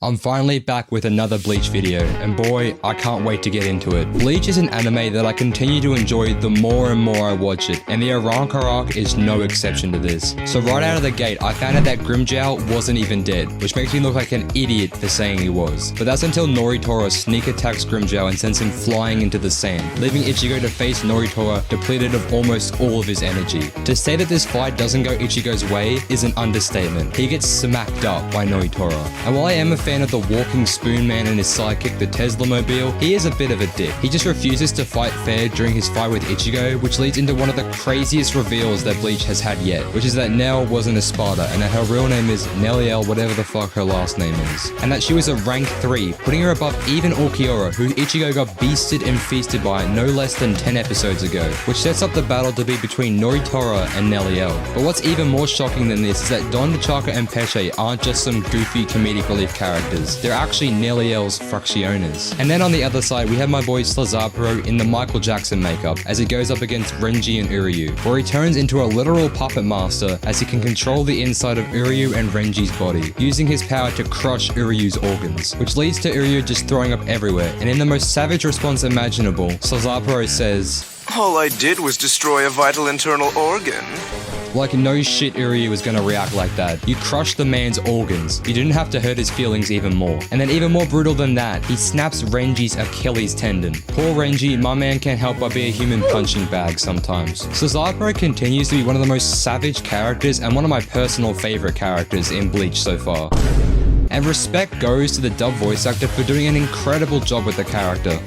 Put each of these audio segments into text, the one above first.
I'm finally back with another Bleach video, and boy, I can't wait to get into it. Bleach is an anime that I continue to enjoy the more and more I watch it, and the arrancar arc is no exception to this. So right out of the gate, I found out that Grimmjow wasn't even dead, which makes me look like an idiot for saying he was. But that's until Noritora sneak attacks Grimmjow and sends him flying into the sand, leaving Ichigo to face Noritora depleted of almost all of his energy. To say that this fight doesn't go Ichigo's way is an understatement. He gets smacked up by Noritora. And while I am a fan of the walking spoon man and his sidekick the Tesla Mobile, he is a bit of a dick. He just refuses to fight fair during his fight with Ichigo, which leads into one of the craziest reveals that Bleach has had yet, which is that Nell wasn't a Sparta and that her real name is Nelliel, whatever the fuck her last name is, and that she was a rank 3, putting her above even Ulquiorra, who Ichigo got beasted and feasted by no less than 10 episodes ago, which sets up the battle to be between Noritora and Nelliel. But what's even more shocking than this is that Don DeChaka and Pesce aren't just some goofy comedic relief characters. They're actually Nelliel's fracciones. And then on the other side, we have my boy Szayelaporro in the Michael Jackson makeup as he goes up against Renji and Uryu, where he turns into a literal puppet master as he can control the inside of Uryu and Renji's body, using his power to crush Uryu's organs, which leads to Uryu just throwing up everywhere. And in the most savage response imaginable, Szayelaporro says, "All I did was destroy a vital internal organ." Like no shit Uryu was gonna react like that. You crushed the man's organs. You didn't have to hurt his feelings even more. And then even more brutal than that, he snaps Renji's Achilles tendon. Poor Renji, my man can't help but be a human punching bag sometimes. Szayelaporro continues to be one of the most savage characters and one of my personal favorite characters in Bleach so far. And respect goes to the dub voice actor for doing an incredible job with the character.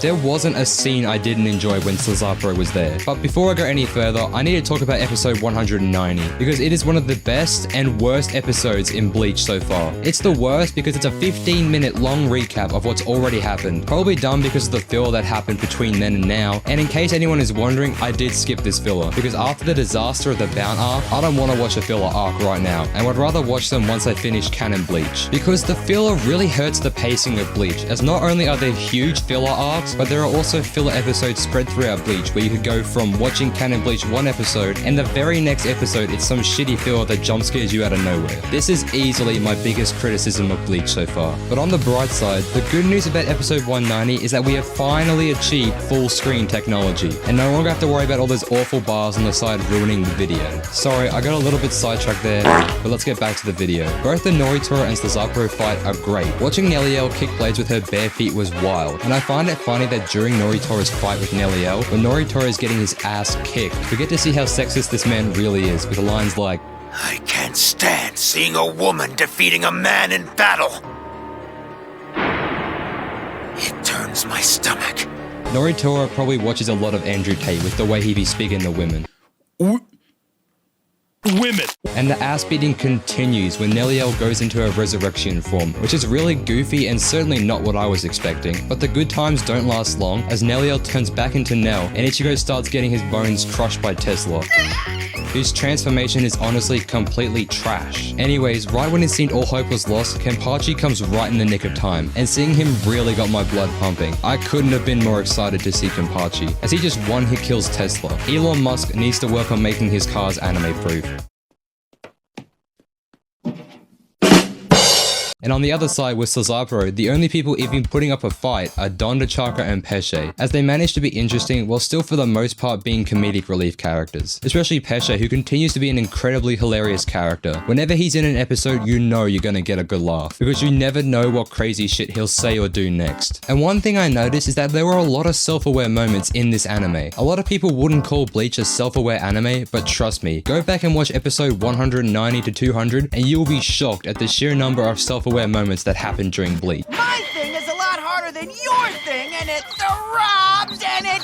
There wasn't a scene I didn't enjoy when Szayelaporro was there. But before I go any further, I need to talk about episode 190, because it is one of the best and worst episodes in Bleach so far. It's the worst because it's a 15-minute long recap of what's already happened, probably done because of the filler that happened between then and now. And in case anyone is wondering, I did skip this filler, because after the disaster of the Bound arc, I don't want to watch a filler arc right now, and would rather watch them once I finish canon Bleach. Because the filler really hurts the pacing of Bleach, as not only are there huge filler arcs, but there are also filler episodes spread throughout Bleach where you could go from watching canon Bleach one episode and the very next episode it's some shitty filler that jump scares you out of nowhere. This is easily my biggest criticism of Bleach so far. But on the bright side, the good news about episode 190 is that we have finally achieved full screen technology and no longer have to worry about all those awful bars on the side ruining the video. Sorry, I got a little bit sidetracked there, but let's get back to the video. Both the Noritora and Szayelaporro fight are great. Watching Nelliel kick blades with her bare feet was wild, and I find it funny that during Noritora's fight with Nelliel, when Noritora is getting his ass kicked, we get to see how sexist this man really is, with lines like, "I can't stand seeing a woman defeating a man in battle. It turns my stomach." Noritora probably watches a lot of Andrew Tate with the way he be speaking to women. Women. And the ass beating continues when Nelliel goes into her resurrection form, which is really goofy and certainly not what I was expecting. But the good times don't last long as Nelliel turns back into Nell and Ichigo starts getting his bones crushed by Tesla, whose transformation is honestly completely trash. Anyways, right when it seemed all hope was lost, Kenpachi comes right in the nick of time, and seeing him really got my blood pumping. I couldn't have been more excited to see Kenpachi, as he just one hit kills Tesla. Elon Musk needs to work on making his cars anime proof. And on the other side with Szayelaporro, the only people even putting up a fight are Don DeChaka and Pesce, as they manage to be interesting while still for the most part being comedic relief characters. Especially Pesce, who continues to be an incredibly hilarious character. Whenever he's in an episode, you know you're gonna get a good laugh, because you never know what crazy shit he'll say or do next. And one thing I noticed is that there were a lot of self-aware moments in this anime. A lot of people wouldn't call Bleach a self-aware anime, but trust me, go back and watch episode 190 to 200 and you'll be shocked at the sheer number of self-aware moments that happened during Bleach. My thing is a lot harder than your thing, and it throbs, and it...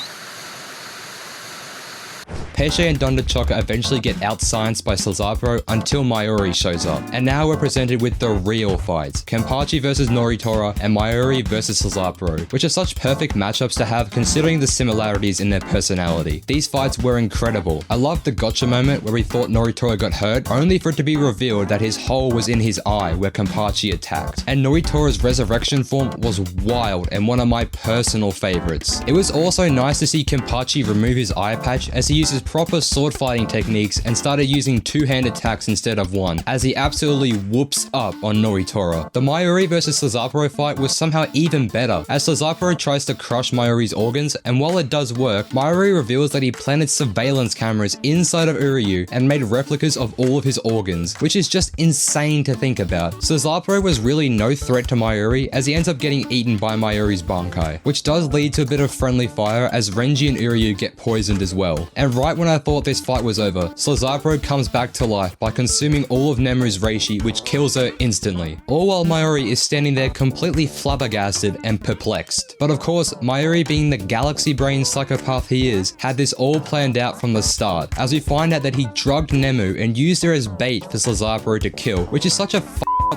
Pesce and Don DeChaka eventually get outscienced by Szayelaporro until Mayuri shows up. And now we're presented with the real fights. Kenpachi versus Noritora and Mayuri versus Szayelaporro, which are such perfect matchups to have considering the similarities in their personality. These fights were incredible. I loved the gotcha moment where we thought Noritora got hurt, only for it to be revealed that his hole was in his eye where Kenpachi attacked. And Noritora's resurrection form was wild and one of my personal favorites. It was also nice to see Kenpachi remove his eye patch as he uses proper sword fighting techniques and started using two-hand attacks instead of one, as he absolutely whoops up on Noritora. The Mayuri vs Szayelaporro fight was somehow even better, as Szayelaporro tries to crush Mayuri's organs, and while it does work, Mayuri reveals that he planted surveillance cameras inside of Uryu and made replicas of all of his organs, which is just insane to think about. Szayelaporro was really no threat to Mayuri, as he ends up getting eaten by Mayuri's Bankai, which does lead to a bit of friendly fire as Renji and Uryu get poisoned as well. And right when I thought this fight was over, Szayelaporro comes back to life by consuming all of Nemu's reishi, which kills her instantly. All while Mayuri is standing there completely flabbergasted and perplexed. But of course, Mayuri, being the galaxy brain psychopath he is, had this all planned out from the start, as we find out that he drugged Nemu and used her as bait for Szayelaporro to kill, which is such a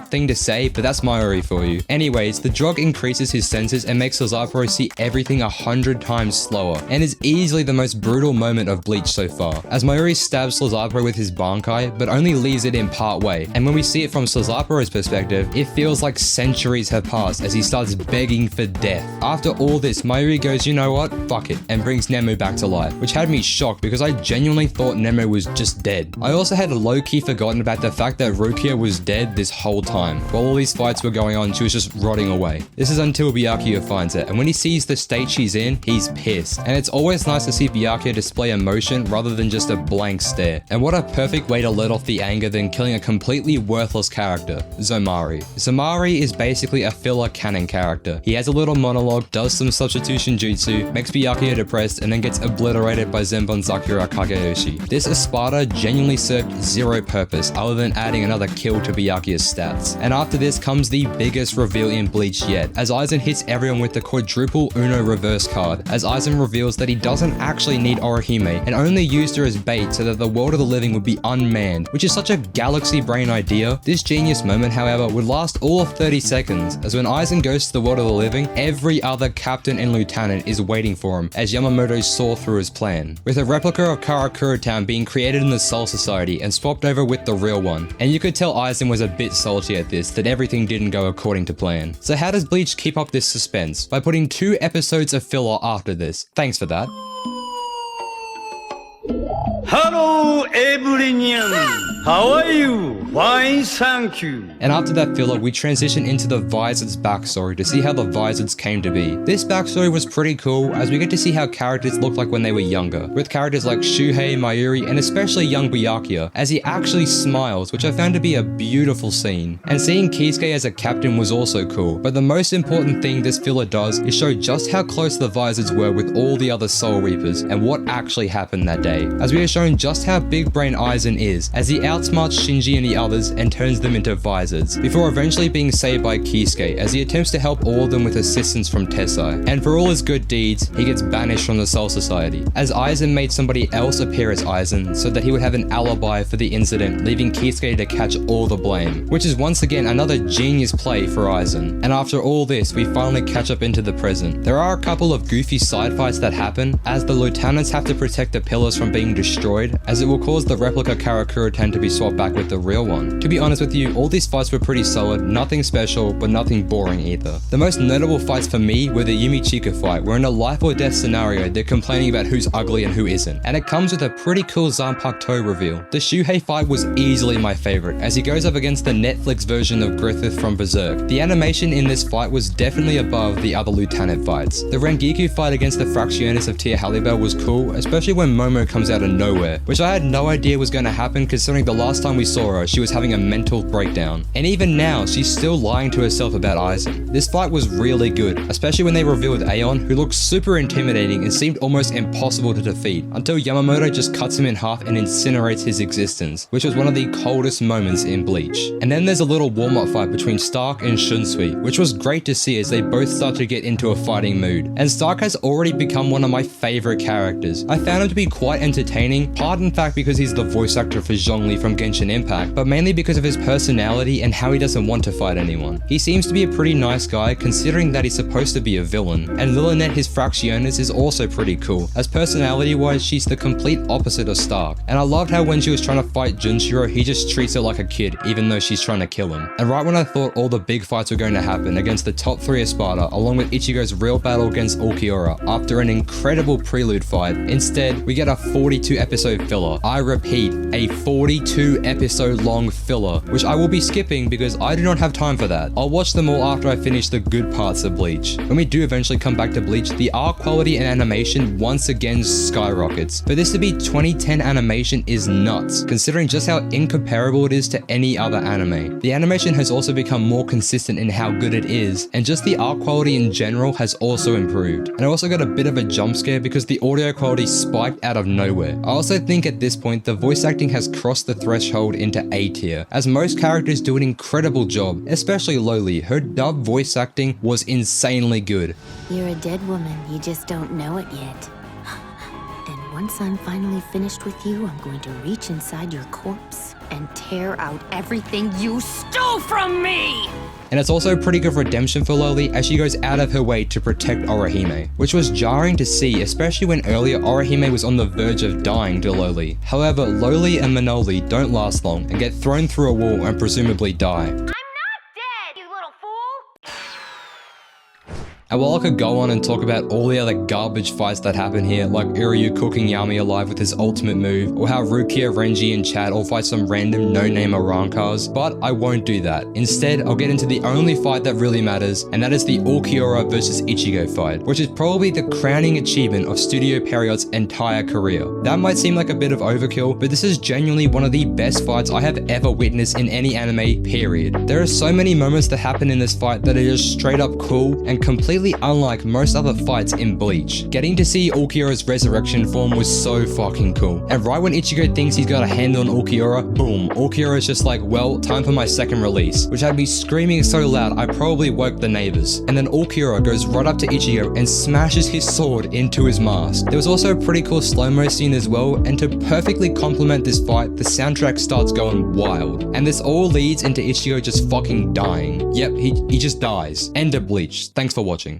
thing to say, but that's Mayuri for you. Anyways, the drug increases his senses and makes Szayelaporro see everything 100 times slower, and is easily the most brutal moment of Bleach so far, as Mayuri stabs Szayelaporro with his Bankai, but only leaves it in part way, and when we see it from Szayelaporro's perspective, it feels like centuries have passed as he starts begging for death. After all this, Mayuri goes, you know what, fuck it, and brings Nemu back to life, which had me shocked because I genuinely thought Nemu was just dead. I also had low-key forgotten about the fact that Rukia was dead this whole time. While all these fights were going on, she was just rotting away. This is until Byakuya finds it, and when he sees the state she's in, he's pissed. And it's always nice to see Byakuya display emotion rather than just a blank stare. And what a perfect way to let off the anger than killing a completely worthless character, Zomari. Zomari is basically a filler canon character. He has a little monologue, does some substitution jutsu, makes Byakuya depressed, and then gets obliterated by Zenbon Sakura Kageyoshi. This Espada genuinely served zero purpose other than adding another kill to Byakuya's stats. And after this comes the biggest reveal in Bleach yet, as Aizen hits everyone with the quadruple Uno reverse card, as Aizen reveals that he doesn't actually need Orihime and only used her as bait so that the world of the living would be unmanned, which is such a galaxy brain idea. This genius moment, however, would last all of 30 seconds, as when Aizen goes to the world of the living, every other captain and lieutenant is waiting for him as Yamamoto saw through his plan, with a replica of Karakura Town being created in the Soul Society and swapped over with the real one. And you could tell Aizen was a bit salty at this, that everything didn't go according to plan. So how does Bleach keep up this suspense? By putting 2 episodes of filler after this. Thanks for that. Hello, everyone. How are you? Fine, thank you. And after that filler, we transition into the Vizard's backstory to see how the Vizards came to be. This backstory was pretty cool, as we get to see how characters looked like when they were younger, with characters like Shuhei, Mayuri, and especially young Byakuya, as he actually smiles, which I found to be a beautiful scene. And seeing Kisuke as a captain was also cool, but the most important thing this filler does is show just how close the Vizards were with all the other Soul Reapers, and what actually happened that day, as we are shown just how big brain Aizen is, as he outsmarts Shinji and the others and turns them into Vizards, before eventually being saved by Kisuke as he attempts to help all of them with assistance from Tessai. And for all his good deeds, he gets banished from the Soul Society, as Aizen made somebody else appear as Aizen so that he would have an alibi for the incident, leaving Kisuke to catch all the blame, which is once again another genius play for Aizen. And after all this, we finally catch up into the present. There are a couple of goofy side fights that happen, as the lieutenants have to protect the pillars from being destroyed, as it will cause the replica Karakura-ten to be swapped back with the real one. To be honest with you, all these fights were pretty solid, nothing special, but nothing boring either. The most notable fights for me were the Yumi Chika fight, where in a life or death scenario, they're complaining about who's ugly and who isn't, and it comes with a pretty cool Zanpakuto reveal. The Shuhei fight was easily my favorite, as he goes up against the Netflix version of Griffith from Berserk. The animation in this fight was definitely above the other lieutenant fights. The Rengiku fight against the Fractionis of Tia Halibel was cool, especially when Momo comes out of nowhere, which I had no idea was going to happen considering the last time we saw her, she was having a mental breakdown. And even now, she's still lying to herself about Aizen. This fight was really good, especially when they revealed Aeon, who looked super intimidating and seemed almost impossible to defeat, until Yamamoto just cuts him in half and incinerates his existence, which was one of the coldest moments in Bleach. And then there's a little warm-up fight between Stark and Shunsui, which was great to see as they both start to get into a fighting mood. And Stark has already become one of my favorite characters. I found him to be quite entertaining, part in fact because he's the voice actor for Zhongli from Genshin Impact, but mainly because of his personality and how he doesn't want to fight anyone. He seems to be a pretty nice guy considering that he's supposed to be a villain, and Lillinette, his Fractionis, is also pretty cool, as personality-wise she's the complete opposite of Stark. And I loved how when she was trying to fight Junshiro, he just treats her like a kid even though she's trying to kill him. And right when I thought all the big fights were going to happen against the top 3 of Sparta, along with Ichigo's real battle against Ulquiorra after an incredible prelude fight, instead we get a 42 episode filler. I repeat, a 42 episode long filler, which I will be skipping because I do not have time for that. I'll watch them all after I finish the good parts of Bleach. When we do eventually come back to Bleach, the art quality and animation once again skyrockets. For this to be 2010 animation is nuts, considering just how incomparable it is to any other anime. The animation has also become more consistent in how good it is, and just the art quality in general has also improved. And I also got a bit of a jump scare because the audio quality spiked out of nowhere. I also think at this point the voice acting has crossed the threshold into A tier, as most characters do an incredible job, especially Loli. Her dub voice acting was insanely good. You're a dead woman, you just don't know it yet. And once I'm finally finished with you, I'm going to reach inside your corpse and tear out everything you stole from me! And it's also a pretty good redemption for Loli as she goes out of her way to protect Orihime, which was jarring to see, especially when earlier Orihime was on the verge of dying to Loli. However, Loli and Manoli don't last long and get thrown through a wall and presumably die. I'm not dead, you little fool! And while I could go on and talk about all the other garbage fights that happen here, like Uryu cooking Yami alive with his ultimate move, or how Rukia, Renji, and Chad all fight some random no-name arrancars, but I won't do that. Instead, I'll get into the only fight that really matters, and that is the Ulquiorra versus Ichigo fight, which is probably the crowning achievement of Studio Period's entire career. That might seem like a bit of overkill, but this is genuinely one of the best fights I have ever witnessed in any anime, period. There are so many moments that happen in this fight that are just straight up cool and completely unlike most other fights in Bleach. Getting to see Ulquiorra's resurrection form was so fucking cool. And right when Ichigo thinks he's got a hand on Ulquiorra, boom, Ulquiorra's just like, well, time for my second release, which had me screaming so loud I probably woke the neighbors. And then Ulquiorra goes right up to Ichigo and smashes his sword into his mask. There was also a pretty cool slow-mo scene as well, and to perfectly complement this fight, the soundtrack starts going wild. And this all leads into Ichigo just fucking dying. Yep, he just dies. End of Bleach. Thanks for watching.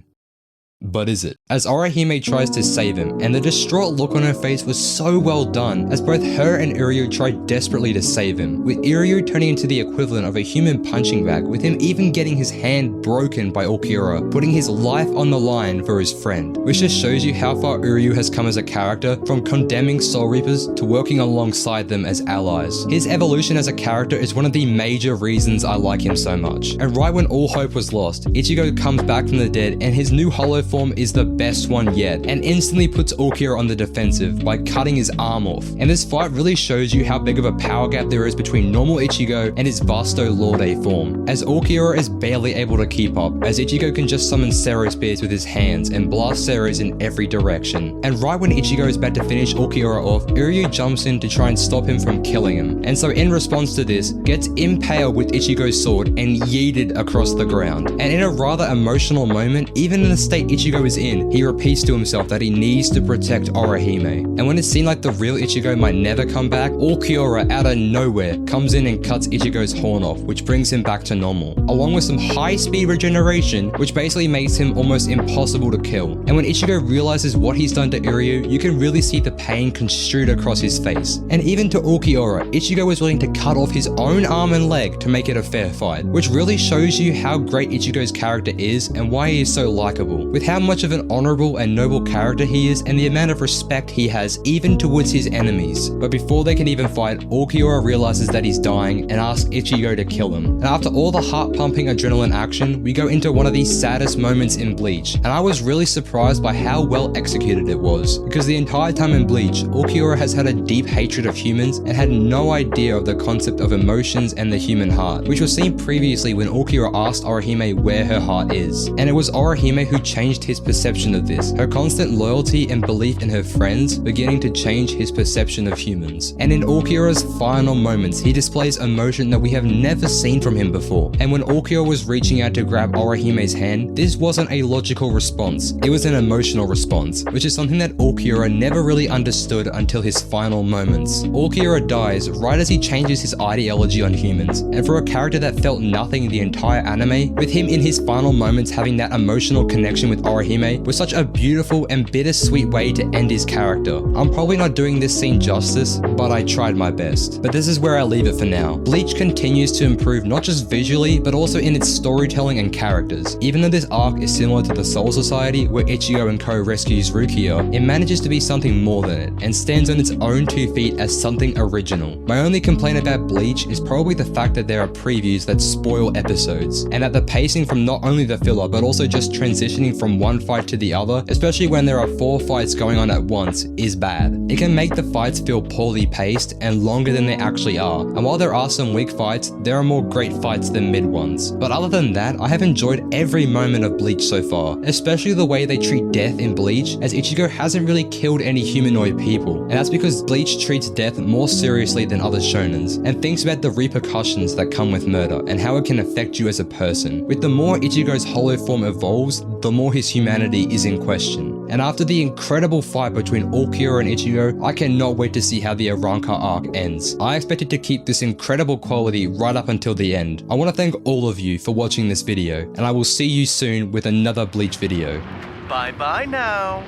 But is it? As Orihime tries to save him, and the distraught look on her face was so well done, as both her and Uryu tried desperately to save him, with Uryu turning into the equivalent of a human punching bag, with him even getting his hand broken by Ulquiorra, putting his life on the line for his friend, which just shows you how far Uryu has come as a character, from condemning Soul Reapers to working alongside them as allies. His evolution as a character is one of the major reasons I like him so much. And right when all hope was lost, Ichigo comes back from the dead, and his new hollow form is the best one yet, and instantly puts Ulquiorra on the defensive by cutting his arm off. And this fight really shows you how big of a power gap there is between normal Ichigo and his Vasto Lorde form, as Ulquiorra is barely able to keep up, as Ichigo can just summon Cero Spears with his hands and blast Ceros in every direction. And right when Ichigo is about to finish Ulquiorra off, Uryu jumps in to try and stop him from killing him, and so in response to this, gets impaled with Ichigo's sword and yeeted across the ground. And in a rather emotional moment, even in the state Ichigo is in, he repeats to himself that he needs to protect Orihime. And when it seemed like the real Ichigo might never come back, Ulquiorra out of nowhere comes in and cuts Ichigo's horn off, which brings him back to normal, along with some high-speed regeneration, which basically makes him almost impossible to kill. And when Ichigo realizes what he's done to Uryu, you can really see the pain construed across his face. And even to Ulquiorra, Ichigo was willing to cut off his own arm and leg to make it a fair fight, which really shows you how great Ichigo's character is and why he is so likable, with how much of an honorable and noble character he is and the amount of respect he has even towards his enemies. But before they can even fight, Ulquiorra realizes that he's dying and asks Ichigo to kill him. And after all the heart-pumping adrenaline action, we go into one of the saddest moments in Bleach, and I was really surprised by how well executed it was, because the entire time in Bleach, Ulquiorra has had a deep hatred of humans and had no idea of the concept of emotions and the human heart, which was seen previously when Ulquiorra asked Orihime where her heart is. And it was Orihime who changed changed his perception of this. Her constant loyalty and belief in her friends beginning to change his perception of humans. And in Ulquiorra's final moments, he displays emotion that we have never seen from him before. And when Ulquiorra was reaching out to grab Orihime's hand, this wasn't a logical response. It was an emotional response, which is something that Ulquiorra never really understood until his final moments. Ulquiorra dies right as he changes his ideology on humans, and for a character that felt nothing the entire anime, with him in his final moments having that emotional connection with Orihime was such a beautiful and bittersweet way to end his character. I'm probably not doing this scene justice, but I tried my best. But this is where I leave it for now. Bleach continues to improve not just visually, but also in its storytelling and characters. Even though this arc is similar to the Soul Society, where Ichigo and Co rescues Rukia, it manages to be something more than it, and stands on its own 2 feet as something original. My only complaint about Bleach is probably the fact that there are previews that spoil episodes, and that the pacing from not only the filler, but also just transitioning from one fight to the other, especially when there are 4 fights going on at once, is bad. It can make the fights feel poorly paced and longer than they actually are, and while there are some weak fights, there are more great fights than mid ones. But other than that, I have enjoyed every moment of Bleach so far, especially the way they treat death in Bleach, as Ichigo hasn't really killed any humanoid people, and that's because Bleach treats death more seriously than other shonens, and thinks about the repercussions that come with murder, and how it can affect you as a person. With the more Ichigo's hollow form evolves, the more his humanity is in question. And after the incredible fight between Ulquiorra and Ichigo, I cannot wait to see how the arrancar arc ends. I expected to keep this incredible quality right up until the end. I want to thank all of you for watching this video, and I will see you soon with another Bleach video. Bye bye now.